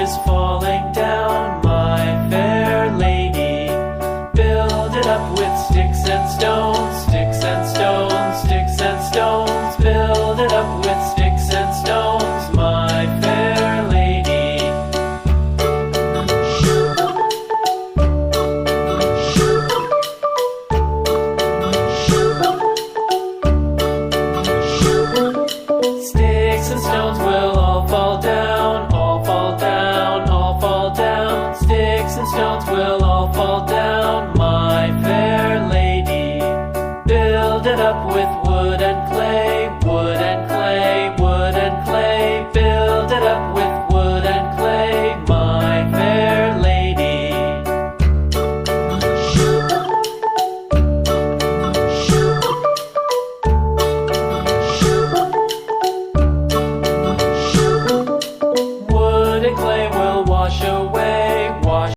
is falling down, my fair lady. Build it up with sticks and stones, sticks and stones, sticks and stones. Build it up with sticks and stones, my fair lady. Sticks and stones will all fall down, all fall down, all fall down. Sticks and stones will all fall down, my fair lady. Build it up with wood and clay, wood and clay,